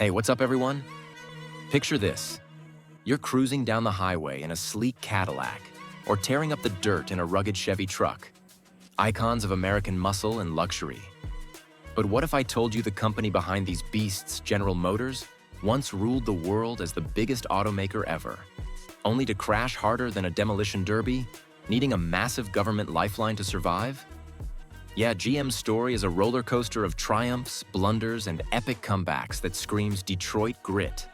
Hey, what's up, everyone? Picture this. You're cruising down the highway in a sleek Cadillac or tearing up the dirt in a rugged Chevy truck. Icons of American muscle and luxury. But what if I told you the company behind these beasts, General Motors, once ruled the world as the biggest automaker ever, only to crash harder than a demolition derby, needing a massive government lifeline to survive? Yeah, GM's story is a roller coaster of triumphs, blunders, and epic comebacks that screams Detroit grit.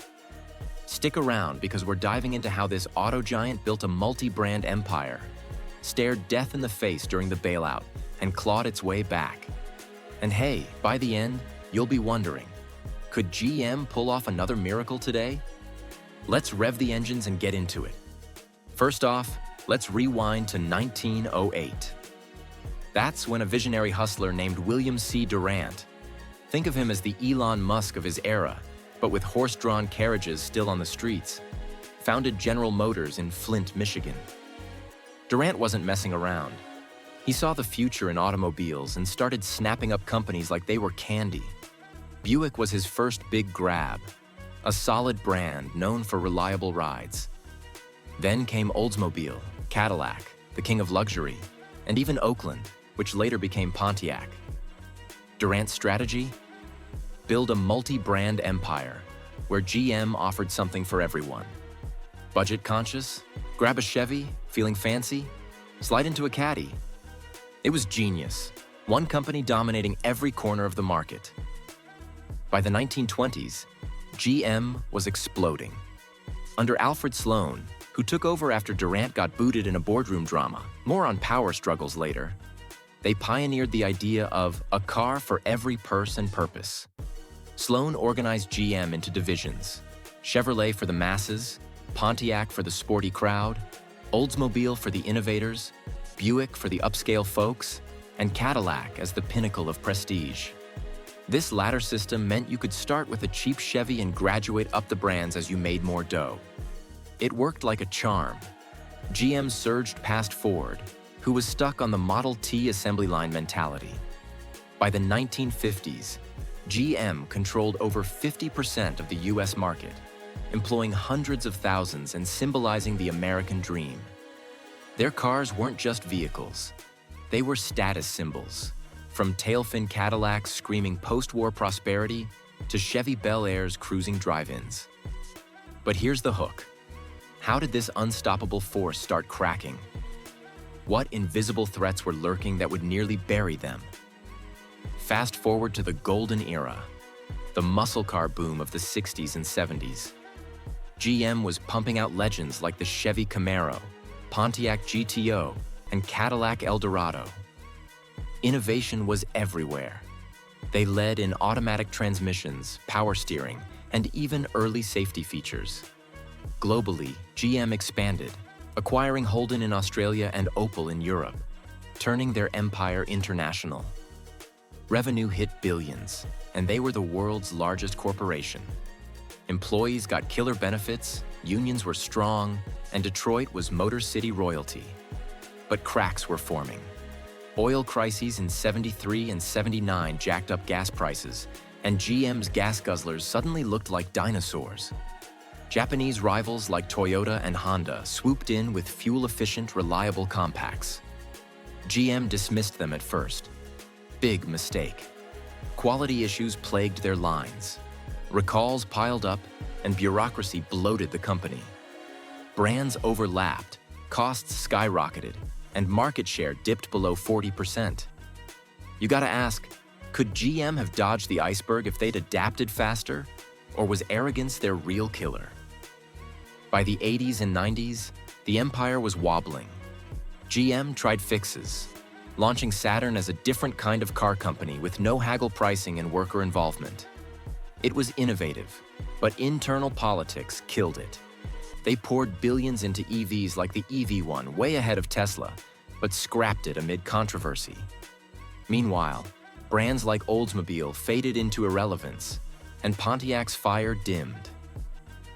Stick around because we're diving into how this auto giant built a multi-brand empire, stared death in the face during the bailout, and clawed its way back. And hey, by the end, you'll be wondering, could GM pull off another miracle today? Let's rev the engines and get into it. First off, let's rewind to 1908. That's when a visionary hustler named William C. Durant, think of him as the Elon Musk of his era, but with horse-drawn carriages still on the streets, founded General Motors in Flint, Michigan. Durant wasn't messing around. He saw the future in automobiles and started snapping up companies like they were candy. Buick was his first big grab, a solid brand known for reliable rides. Then came Oldsmobile, Cadillac, the king of luxury, and even Oakland, which later became Pontiac. Durant's strategy? Build a multi-brand empire, where GM offered something for everyone. Budget conscious? Grab a Chevy? Feeling fancy? Slide into a Caddy. It was genius, one company dominating every corner of the market. By the 1920s, GM was exploding. Under Alfred Sloan, who took over after Durant got booted in a boardroom drama, more on power struggles later, they pioneered the idea of a car for every purse and purpose. Sloan organized GM into divisions: Chevrolet for the masses, Pontiac for the sporty crowd, Oldsmobile for the innovators, Buick for the upscale folks, and Cadillac as the pinnacle of prestige. This latter system meant you could start with a cheap Chevy and graduate up the brands as you made more dough. It worked like a charm. GM surged past Ford, who was stuck on the Model T assembly line mentality. By the 1950s, GM controlled over 50% of the US market, employing hundreds of thousands and symbolizing the American dream. Their cars weren't just vehicles. They were status symbols, from tailfin Cadillacs screaming post-war prosperity to Chevy Bel Airs cruising drive-ins. But here's the hook. How did this unstoppable force start cracking? What invisible threats were lurking that would nearly bury them? Fast forward to the golden era, the muscle car boom of the 60s and 70s. GM was pumping out legends like the Chevy Camaro, Pontiac GTO, and Cadillac Eldorado. Innovation was everywhere. They led in automatic transmissions, power steering, and even early safety features. Globally, GM expanded, acquiring Holden in Australia and Opel in Europe, turning their empire international. Revenue hit billions, and they were the world's largest corporation. Employees got killer benefits, unions were strong, and Detroit was Motor City royalty. But cracks were forming. Oil crises in '73 and '79 jacked up gas prices, and GM's gas guzzlers suddenly looked like dinosaurs. Japanese rivals like Toyota and Honda swooped in with fuel-efficient, reliable compacts. GM dismissed them at first. Big mistake. Quality issues plagued their lines. Recalls piled up, and bureaucracy bloated the company. Brands overlapped, costs skyrocketed, and market share dipped below 40%. You gotta ask, could GM have dodged the iceberg if they'd adapted faster? Or was arrogance their real killer? By the 80s and 90s, the empire was wobbling. GM tried fixes, launching Saturn as a different kind of car company with no haggle pricing and worker involvement. It was innovative, but internal politics killed it. They poured billions into EVs like the EV1, way ahead of Tesla, but scrapped it amid controversy. Meanwhile, brands like Oldsmobile faded into irrelevance, and Pontiac's fire dimmed.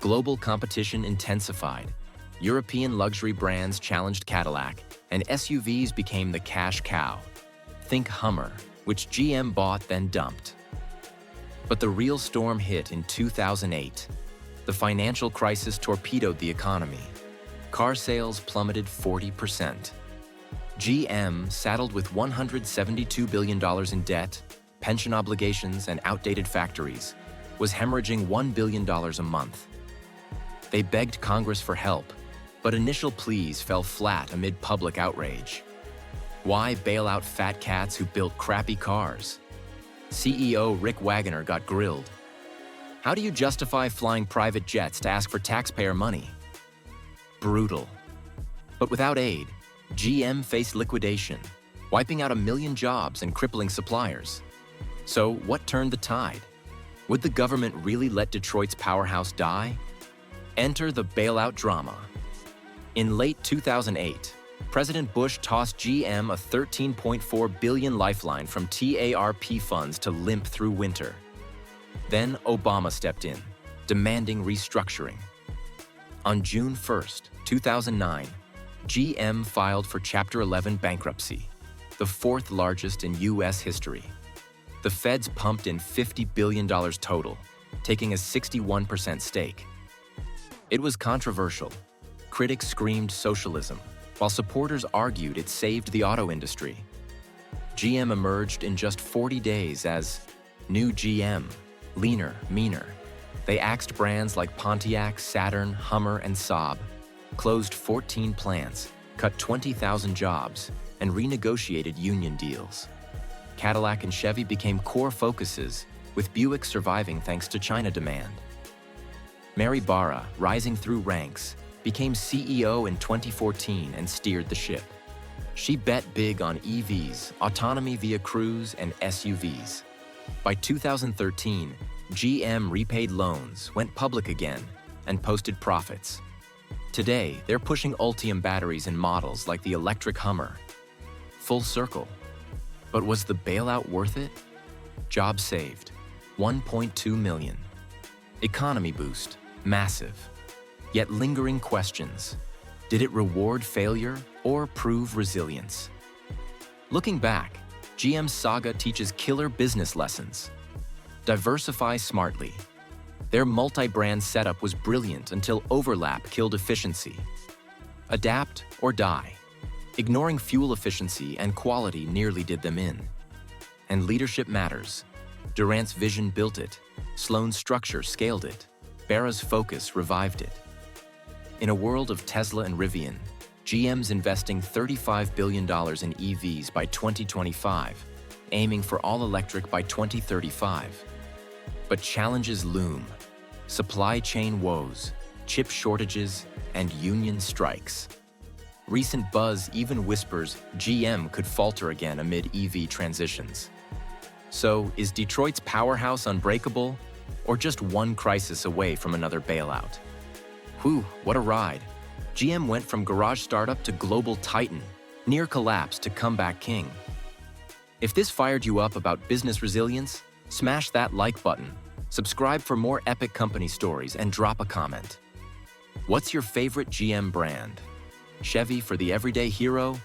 Global competition intensified. European luxury brands challenged Cadillac, and SUVs became the cash cow. Think Hummer, which GM bought then dumped. But the real storm hit in 2008. The financial crisis torpedoed the economy. Car sales plummeted 40%. GM, saddled with $172 billion in debt, pension obligations, and outdated factories, was hemorrhaging $1 billion a month. They begged Congress for help, but initial pleas fell flat amid public outrage. Why bail out fat cats who built crappy cars? CEO Rick Wagoner got grilled. How do you justify flying private jets to ask for taxpayer money? Brutal. But without aid, GM faced liquidation, wiping out 1 million jobs and crippling suppliers. So what turned the tide? Would the government really let Detroit's powerhouse die? Enter the bailout drama. In late 2008, President Bush tossed GM a $13.4 billion lifeline from TARP funds to limp through winter. Then Obama stepped in, demanding restructuring. On June 1, 2009, GM filed for Chapter 11 bankruptcy, the fourth largest in U.S. history. The feds pumped in $50 billion total, taking a 61% stake. It was controversial. Critics screamed socialism, while supporters argued it saved the auto industry. GM emerged in just 40 days as New GM, leaner, meaner. They axed brands like Pontiac, Saturn, Hummer, and Saab, closed 14 plants, cut 20,000 jobs, and renegotiated union deals. Cadillac and Chevy became core focuses, with Buick surviving thanks to China demand. Mary Barra, rising through ranks, became CEO in 2014 and steered the ship. She bet big on EVs, autonomy via cruise, and SUVs. By 2013, GM repaid loans, went public again, and posted profits. Today, they're pushing Ultium batteries in models like the electric Hummer. Full circle. But was the bailout worth it? Jobs saved, 1.2 million. Economy boost, massive. Yet lingering questions. Did it reward failure or prove resilience? Looking back, GM's saga teaches killer business lessons. Diversify smartly. Their multi-brand setup was brilliant until overlap killed efficiency. Adapt or die. Ignoring fuel efficiency and quality nearly did them in. And leadership matters. Durant's vision built it. Sloan's structure scaled it. Barra's focus revived it. In a world of Tesla and Rivian, GM's investing $35 billion in EVs by 2025, aiming for all-electric by 2035. But challenges loom. Supply chain woes, chip shortages, and union strikes. Recent buzz even whispers GM could falter again amid EV transitions. So, is Detroit's powerhouse unbreakable, or just one crisis away from another bailout? Whew, what a ride. GM went from garage startup to global titan, near collapse to comeback king. If this fired you up about business resilience, smash that like button, subscribe for more epic company stories, and drop a comment. What's your favorite GM brand? Chevy for the everyday hero,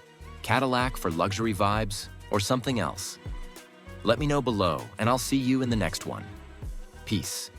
Cadillac for luxury vibes, or something else? Let me know below, and I'll see you in the next one. Peace.